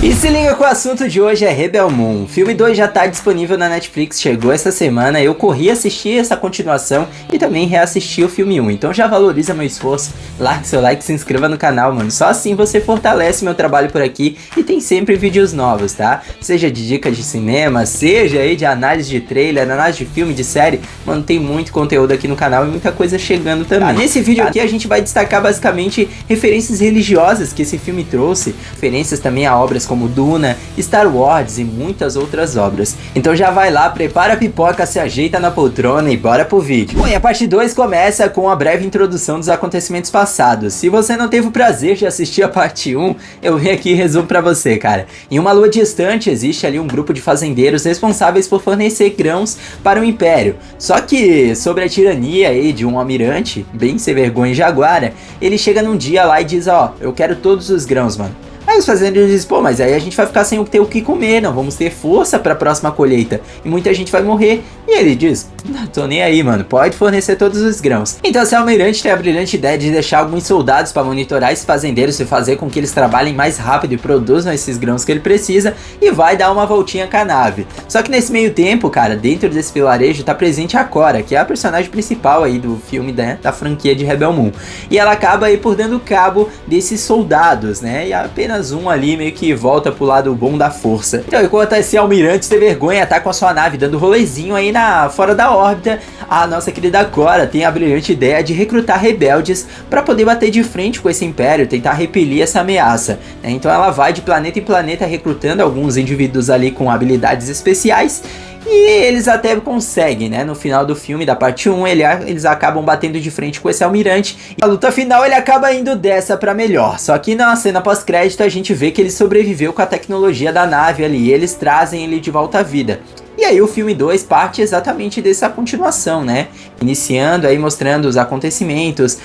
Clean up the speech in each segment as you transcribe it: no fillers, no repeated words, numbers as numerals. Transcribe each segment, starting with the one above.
E se liga que o assunto de hoje é Rebel Moon. O filme 2 já tá disponível na Netflix, chegou essa semana. Eu corri assistir essa continuação e também reassisti o filme 1. Então já valoriza meu esforço, largue seu like e se inscreva no canal, mano. Só assim você fortalece meu trabalho por aqui e tem sempre vídeos novos, tá? Seja de dicas de cinema, seja aí de análise de trailer, análise de filme, de série. Mano, tem muito conteúdo aqui no canal e muita coisa chegando também. Tá? Nesse vídeo aqui a gente vai destacar basicamente referências religiosas que esse filme trouxe. Referências também a obras como Duna, Star Wars e muitas outras obras. Então já vai lá, prepara a pipoca, se ajeita na poltrona e bora pro vídeo. Bom, e a parte 2 começa com a breve introdução dos acontecimentos passados. Se você não teve o prazer de assistir a parte 1, eu vim aqui e resumo pra você, cara. Em uma lua distante existe ali um grupo de fazendeiros responsáveis por fornecer grãos para o Império. Só que sobre a tirania aí de um almirante, bem sem vergonha e jaguara, ele chega num dia lá e diz, ó, eu quero todos os grãos, mano. Aí os fazendeiros dizem, pô, mas aí a gente vai ficar sem ter o que comer, não vamos ter força para a próxima colheita e muita gente vai morrer. E ele diz, não tô nem aí, mano, pode fornecer todos os grãos. Então esse almirante tem a brilhante ideia de deixar alguns soldados para monitorar esses fazendeiros e fazer com que eles trabalhem mais rápido e produzam esses grãos que ele precisa e vai dar uma voltinha com a nave. Só que nesse meio tempo, cara, dentro desse vilarejo tá presente a Cora, que é a personagem principal aí do filme da franquia de Rebel Moon. E ela acaba aí por dando cabo desses soldados, né, e apenas um ali meio que volta pro lado bom da força. Então, enquanto esse almirante sem vergonha tá com a sua nave dando rolezinho aí fora da órbita, a nossa querida Cora tem a brilhante ideia de recrutar rebeldes para poder bater de frente com esse império, tentar repelir essa ameaça, né? Então ela vai de planeta em planeta recrutando alguns indivíduos ali com habilidades especiais. E eles até conseguem, né? No final do filme, da parte 1, eles acabam batendo de frente com esse almirante. E a luta final, ele acaba indo dessa pra melhor. Só que na cena pós-crédito, a gente vê que ele sobreviveu com a tecnologia da nave ali. E eles trazem ele de volta à vida. E aí o filme 2 parte exatamente dessa continuação, né? Iniciando aí, mostrando os acontecimentos,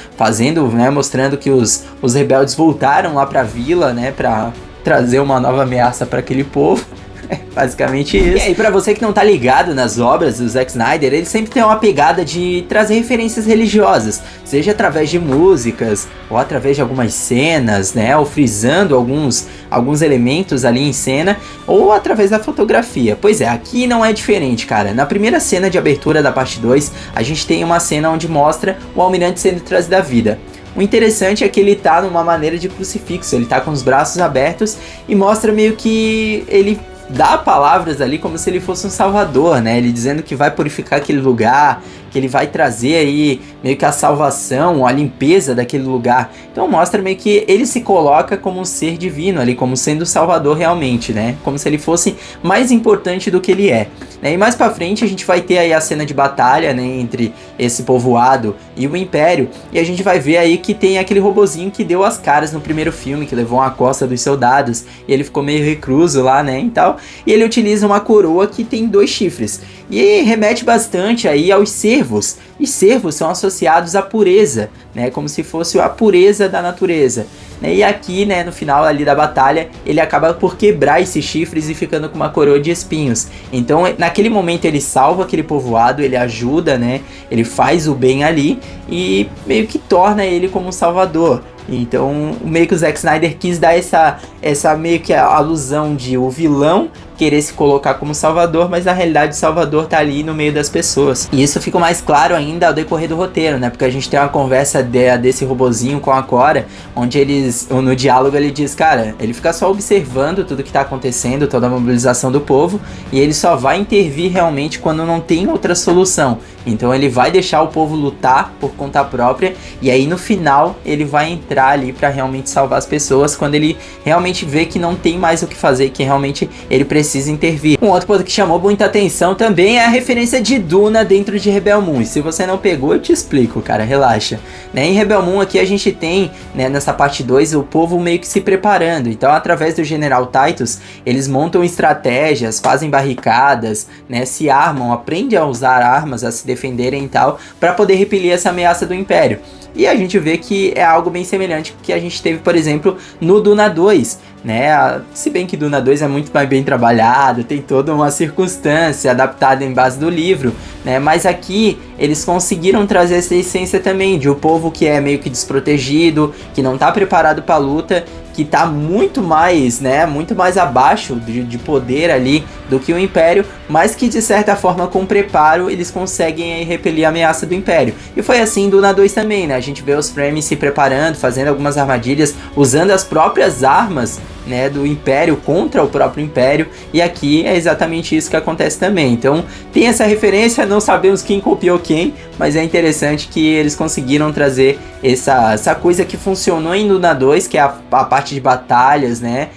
mostrando que os rebeldes voltaram lá pra vila, né? Pra trazer uma nova ameaça pra aquele povo. É basicamente isso. E aí, pra você que não tá ligado nas obras do Zack Snyder, ele sempre tem uma pegada de trazer referências religiosas, seja através de músicas, ou através de algumas cenas, né, ou frisando alguns elementos ali em cena, ou através da fotografia. Pois é, aqui não é diferente, cara. Na primeira cena de abertura da parte 2, a gente tem uma cena onde mostra o almirante sendo trazido à vida. O interessante é que ele tá numa maneira de crucifixo, ele tá com os braços abertos e mostra meio que ele dá palavras ali como se ele fosse um salvador, né? Ele dizendo que vai purificar aquele lugar, que ele vai trazer aí meio que a salvação, a limpeza daquele lugar. Então mostra meio que ele se coloca como um ser divino ali, como sendo o salvador realmente, né? Como se ele fosse mais importante do que ele é. E mais pra frente a gente vai ter aí a cena de batalha, né, entre esse povoado e o Império. E a gente vai ver aí que tem aquele robozinho que deu as caras no primeiro filme, que levou a costa dos soldados. E ele ficou meio recluso lá, né, e tal. E ele utiliza uma coroa que tem 2 chifres. E remete bastante aí aos cervos. E cervos são associados à pureza, né, como se fosse a pureza da natureza. E aqui, né, no final ali da batalha, ele acaba por quebrar esses chifres e ficando com uma coroa de espinhos. Então, naquele momento ele salva aquele povoado, ele ajuda, né, ele faz o bem ali e meio que torna ele como um salvador. Então, meio que o Zack Snyder quis dar essa meio que alusão de o vilão querer se colocar como salvador, mas na realidade o salvador tá ali no meio das pessoas. E isso fica mais claro ainda ao decorrer do roteiro, né? Porque a gente tem uma conversa desse robozinho com a Cora, onde no diálogo ele diz, cara, ele fica só observando tudo que tá acontecendo, toda a mobilização do povo, e ele só vai intervir realmente quando não tem outra solução. Então ele vai deixar o povo lutar por conta própria, e aí no final ele vai entrar ali pra realmente salvar as pessoas, quando ele realmente vê que não tem mais o que fazer, que realmente ele precisa intervir. Um outro ponto que chamou muita atenção também é a referência de Duna dentro de Rebel Moon. E se você não pegou, eu te explico, cara, relaxa. Em Rebel Moon aqui a gente tem, né, nessa parte 2, o povo meio que se preparando. Então, através do General Titus, eles montam estratégias, fazem barricadas, né, se armam, aprendem a usar armas, a se defenderem e tal, para poder repelir essa ameaça do Império. E a gente vê que é algo bem semelhante que a gente teve, por exemplo, no Duna 2, né? Se bem que Duna 2 é muito mais bem trabalhado, tem toda uma circunstância adaptada em base do livro, né? Mas aqui eles conseguiram trazer essa essência também de um povo que é meio que desprotegido, que não tá preparado para a luta, que tá muito mais, né, muito mais abaixo de poder ali do que o Império, mas que de certa forma com preparo eles conseguem aí repelir a ameaça do Império. E foi assim em Duna 2 também, né, a gente vê os Fremen se preparando, fazendo algumas armadilhas, usando as próprias armas, né, do Império contra o próprio Império, e aqui é exatamente isso que acontece também. Então tem essa referência, não sabemos quem copiou quem, mas é interessante que eles conseguiram trazer essa coisa que funcionou em Duna 2, que é a parte de batalhas, né,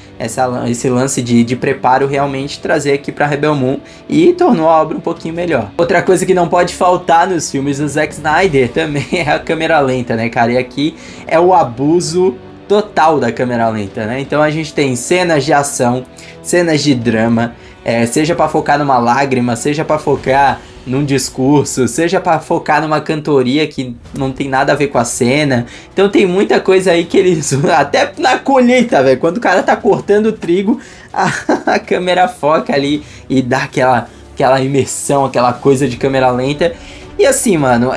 esse lance de preparo, realmente trazer aqui para Rebel Moon, e tornou a obra um pouquinho melhor. Outra coisa que não pode faltar nos filmes do Zack Snyder também é a câmera lenta, né, cara, e aqui é o abuso total da câmera lenta, né? Então a gente tem cenas de ação, cenas de drama, seja para focar numa lágrima, seja para focar num discurso, seja para focar numa cantoria que não tem nada a ver com a cena. Então tem muita coisa aí que eles... Até na colheita, velho, quando o cara tá cortando o trigo, a câmera foca ali e dá aquela imersão, aquela coisa de câmera lenta. E assim, mano,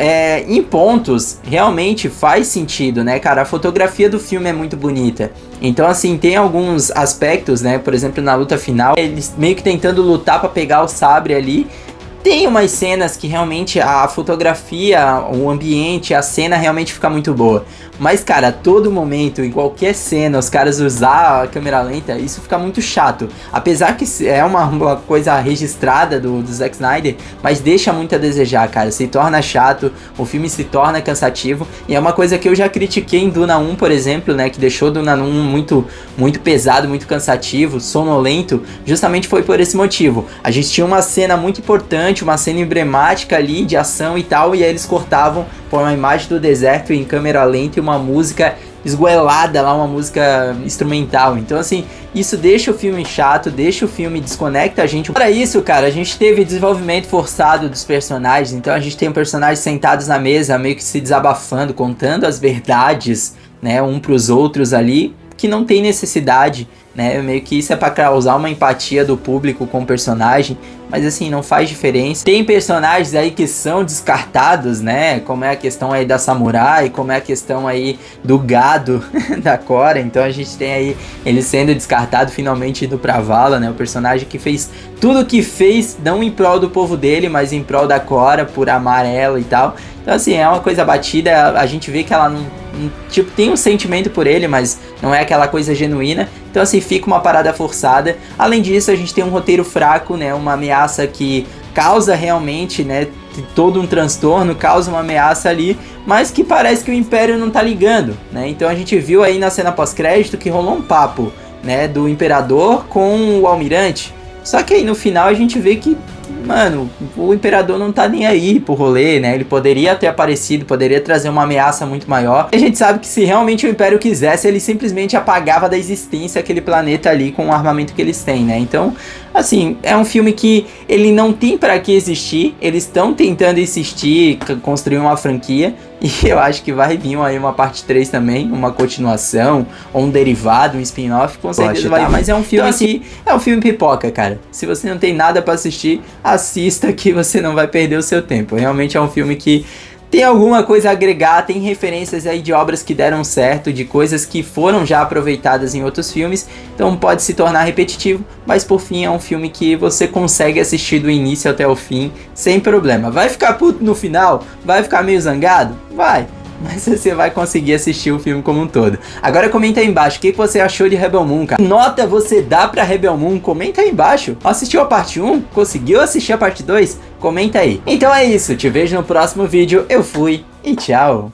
em pontos, realmente faz sentido, né, cara? A fotografia do filme é muito bonita. Então, assim, tem alguns aspectos, né? Por exemplo, na luta final, eles meio que tentando lutar pra pegar o sabre ali. Tem umas cenas que realmente a fotografia, o ambiente, a cena realmente fica muito boa. Mas, cara, a todo momento, em qualquer cena, os caras usar a câmera lenta, isso fica muito chato. Apesar que é uma coisa registrada do Zack Snyder, mas deixa muito a desejar, cara. Se torna chato, o filme se torna cansativo. E é uma coisa que eu já critiquei em Duna 1, por exemplo, né? Que deixou Duna 1 muito pesado, muito cansativo, sonolento. Justamente foi por esse motivo. A gente tinha uma cena muito importante, uma cena emblemática ali de ação e tal, e aí eles cortavam por uma imagem do deserto em câmera lenta e uma música esgoelada lá, uma música instrumental. Então assim, isso deixa o filme chato, deixa o filme, desconecta a gente. Para isso, cara, a gente teve desenvolvimento forçado dos personagens. Então a gente tem personagens sentados na mesa, meio que se desabafando, contando as verdades, né, um pros outros ali, que não tem necessidade, né, meio que isso é para causar uma empatia do público com o personagem, mas assim, não faz diferença. Tem personagens aí que são descartados, né, como é a questão aí da Samurai, como é a questão aí do gado da Cora. Então a gente tem aí ele sendo descartado, finalmente indo pra vala, né, o personagem que fez tudo o que fez, não em prol do povo dele, mas em prol da Cora, por amar ela e tal. Então assim, é uma coisa batida, a gente vê que ela não tipo, tem um sentimento por ele, mas não é aquela coisa genuína. Então assim, fica uma parada forçada. Além disso, a gente tem um roteiro fraco, né, uma ameaça que causa realmente, né, todo um transtorno, causa uma ameaça ali, mas que parece que o Império não tá ligando, né. Então a gente viu aí na cena pós-crédito que rolou um papo, né, do Imperador com o Almirante. Só que aí no final a gente vê que, mano, o Imperador não tá nem aí pro rolê, né? Ele poderia ter aparecido, poderia trazer uma ameaça muito maior. E a gente sabe que se realmente o Império quisesse, ele simplesmente apagava da existência aquele planeta ali com o armamento que eles têm, né? Então, assim, é um filme que ele não tem pra que existir. Eles estão tentando insistir, construir uma franquia. E eu acho que vai vir aí uma parte 3 também, uma continuação, ou um derivado, um spin-off, com certeza vai vir. Mas é um filme então, assim, é um filme pipoca, cara. Se você não tem nada pra assistir, assista que você não vai perder o seu tempo. Realmente é um filme que tem alguma coisa a agregar, tem referências aí de obras que deram certo, de coisas que foram já aproveitadas em outros filmes, então pode se tornar repetitivo, mas por fim é um filme que você consegue assistir do início até o fim, sem problema. Vai ficar puto no final? Vai ficar meio zangado? Vai! Mas você vai conseguir assistir o filme como um todo. Agora comenta aí embaixo, o que você achou de Rebel Moon, cara? Que nota você dá pra Rebel Moon? Comenta aí embaixo. Assistiu a parte 1? Conseguiu assistir a parte 2? Comenta aí. Então é isso, te vejo no próximo vídeo. Eu fui e tchau!